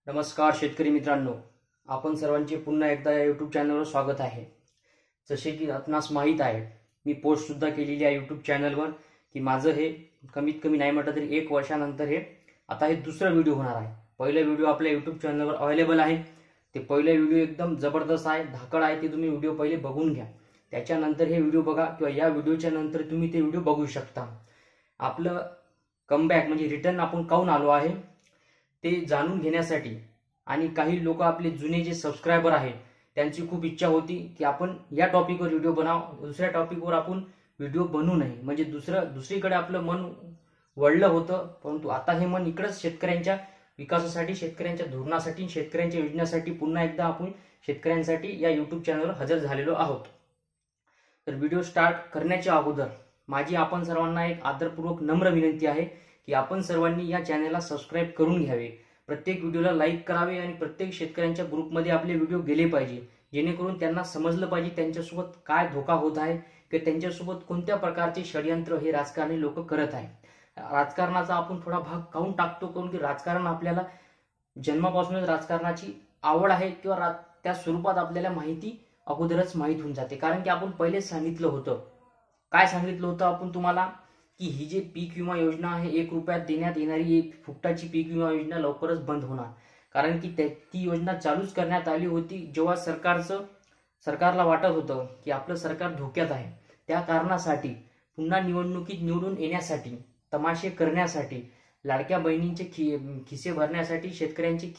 नमस्कार शेतकरी मित्रांनो, आपण सर्वांचे पुन्हा एकदा या यूट्यूब चॅनलवर स्वागत आहे। जसे की आपणास माहित आहे, मी पोस्ट सुद्धा केलेली आहे यूट्यूब चॅनलवर की माझं हे कमीत कमी नाही म्हटलं तरी 1 वर्षानंतर आता हे दुसरा व्हिडिओ होणार आहे। पहिला व्हिडिओ आपल्या यूट्यूब चॅनलवर अवेलेबल आहे। ते पहिला व्हिडिओ एकदम जबरदस्त आहे, धाकड आहे, ते तुम्ही व्हिडिओ पहिले बघून घ्या। त्याच्यानंतर हे व्हिडिओ बघा किंवा या व्हिडिओच्या नंतर तुम्ही ते व्हिडिओ बघू शकता। आपलं कमबॅक म्हणजे रिटर्न आपण काऊन आलो आहे ते जाणून घेण्यासाठी आणि काही लोक आपले जुने जे सबस्क्रायबर आहेत त्यांची खूप इच्छा होती की आपण या टॉपिकवर व्हिडिओ बनाव, दुसऱ्या टॉपिकवर आपण व्हिडिओ बनवू नये, म्हणजे दुसरीकडे आपलं मन वळलं होतं। परंतु आता हे मन इकडेच शेतकऱ्यांच्या विकासासाठी, शेतकऱ्यांच्या धोरणासाठी, शेतकऱ्यांच्या योजनेसाठी पुन्हा एकदा आपण शेतकऱ्यांसाठी या यूट्यूब चॅनलवर हजर झालेलो आहोत। तर व्हिडिओ स्टार्ट करण्याच्या अगोदर माझी आपण सर्वांना एक आदरपूर्वक नम्र विनंती आहे की आपण सर्वांनी या चॅनलला सबस्क्राइब करून घ्यावे, प्रत्येक व्हिडिओला लाईक करावे आणि प्रत्येक शेतकऱ्यांच्या ग्रुपमध्ये आपले व्हिडिओ गेले पाहिजे, जेणेकरून त्यांना समजलं पाहिजे त्यांच्यासोबत काय धोका होत आहे किंवा त्यांच्यासोबत कोणत्या प्रकारचे षडयंत्र हे राजकारणी लोक करत आहेत। राजकारणाचा आपण थोडा भाग काऊन टाकतो, कारण की राजकारण आपल्याला जन्मापासूनच राजकारणाची आवड आहे किंवा त्या स्वरूपात आपल्याला माहिती अगोदरच माहीत होऊन जाते। कारण की आपण पहिलेच सांगितलं होतं, काय सांगितलं होतं आपण तुम्हाला की ही जी पीक विमा योजना आहे 1 रुपयात देण्यात येणारी एक फुकटाची पीक विमा योजना लवकरच बंद होणार। कारण की ती योजना चालूच करण्यात आली होती जेव्हा सरकारला वाटत होतं की आपलं सरकार धोक्यात आहे। त्या कारणासाठी पुन्हा निवडणुकीत निवडून येण्यासाठी, तमाशे करण्यासाठी, लाडक्या बहिणींचे खिसे भरण्यासाठी, शेतकऱ्यांचे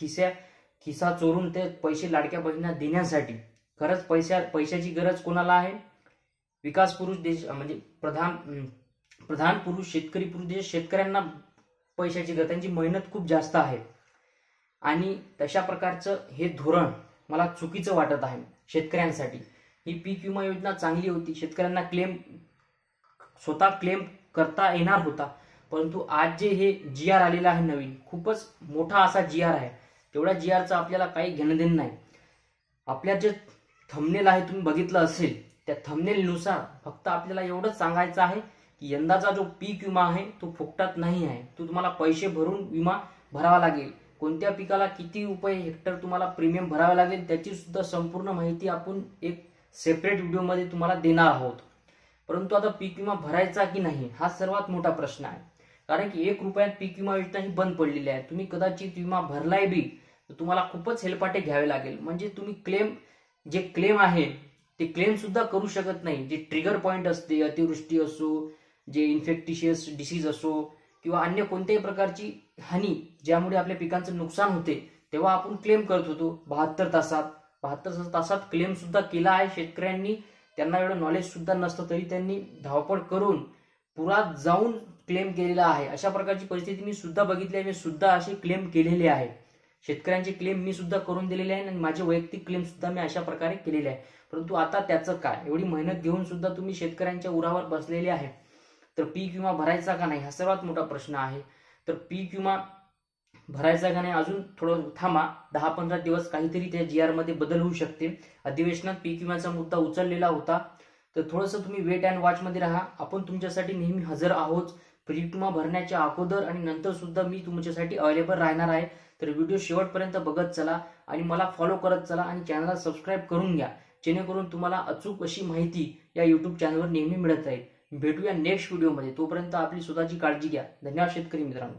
खिसा चोरून ते पैसे लाडक्या बहिणींना देण्यासाठी, खरंच पैशाची गरज कोणाला आहे? विकास पुरुष देश म्हणजे प्रधान पुरुष, शेतकरी पुरुष, शेतकऱ्यांना पैशाची गरज, त्यांची मेहनत खूप जास्त आहे आणि तशा प्रकारचं हे धोरण मला चुकीचं वाटत आहे शेतकऱ्यांसाठी। ही पीक विमा योजना चांगली होती, शेतकऱ्यांना स्वतः क्लेम करता येणार होता, परंतु आज जे हे GR आलेला आहे नवीन, खूपच मोठा असा GR आहे। तेवढ्या GRचं आपल्याला काही घेणं देणं नाही। आपल्या जे थंबनेल आहे तुम्ही बघितलं असेल, त्या थंबनेलनुसार फक्त आपल्याला एवढंच सांगायचं आहे की यंदाचा जो पीक विमा आहे तो फुकटात नाही आहे, तो तुम्हाला पैसे भरून विमा भरावा लागेल। कोणत्या पिकाला किती रुपये हेक्टर तुम्हाला प्रीमियम भरावे लागेल त्याची सुद्धा संपूर्ण माहिती आपण एक सेपरेट व्हिडिओमध्ये तुम्हाला देणार आहोत। परंतु आता पीक विमा भरायचा की नाही हा सर्वात मोठा प्रश्न आहे, कारण की 1 रुपयात पीक विमा योजना ही बंद पडलेली आहे। तुम्ही कदाचित विमा भरलाय बी तर तुम्हाला खूपच हेलपाटे घ्यावे लागेल, म्हणजे तुम्ही जे क्लेम आहे ते क्लेम सुद्धा करू शकत नाही। जे ट्रिगर पॉइंट असते, अतिवृष्टी असो, जे इन्फेक्टिशियस डिसीज असो किंवा अन्य कोणत्याही प्रकारची हानी ज्यामुळे आपल्या पिकांचं नुकसान होते, तेव्हा आपण क्लेम करत होतो 72 तासात क्लेम सुद्धा केला आहे शेतकऱ्यांनी। त्यांना एवढं नॉलेज सुद्धा नसतं तरी त्यांनी धावपळ करून पुरात जाऊन क्लेम केलेला आहे। अशा प्रकारची परिस्थिती मी सुद्धा बघितली आहे, मी सुद्धा असे क्लेम केलेले आहे। शेतकऱ्यांचे क्लेम मी सुद्धा करून दिलेले आहे आणि माझे वैयक्तिक क्लेम सुद्धा मी अशा प्रकारे केलेले आहे। परंतु आता त्याचं काय, एवढी मेहनत घेऊन सुद्धा तुम्ही शेतकऱ्यांच्या उरावर बसलेले आहे, तर पीक विमा भरायचा का नाही हा सर्वात मोठा प्रश्न आहे। तर पीक विमा भरायचा का नाही अजून थोडं थांबा, 10-15 दिवस काहीतरी त्या GR मध्ये बदल होऊ शकते। अधिवेशनात पीक विम्याचा मुद्दा उचललेला होता, तर थोडंसं तुम्ही वेट अँड वॉच मध्ये राहा। आपण तुमच्यासाठी नेहमी हजर आहोत। पीक विमा भरण्याच्या अगोदर आणि नंतर सुद्धा मी तुमच्यासाठी अवेलेबल राहणार आहे। तर व्हिडिओ शेवटपर्यंत बघत चला आणि मला फॉलो करत चला आणि चॅनलला सबस्क्राइब करून घ्या, जेणेकरून तुम्हाला अचूक अशी माहिती या यूट्यूब चॅनलवर नेहमी मिळत राहील। भेटूया नेक्स्ट व्हिडिओमध्ये, तोपर्यंत आपली स्वतःची काळजी घ्या। धन्यवाद शेतकरी मित्रांनो।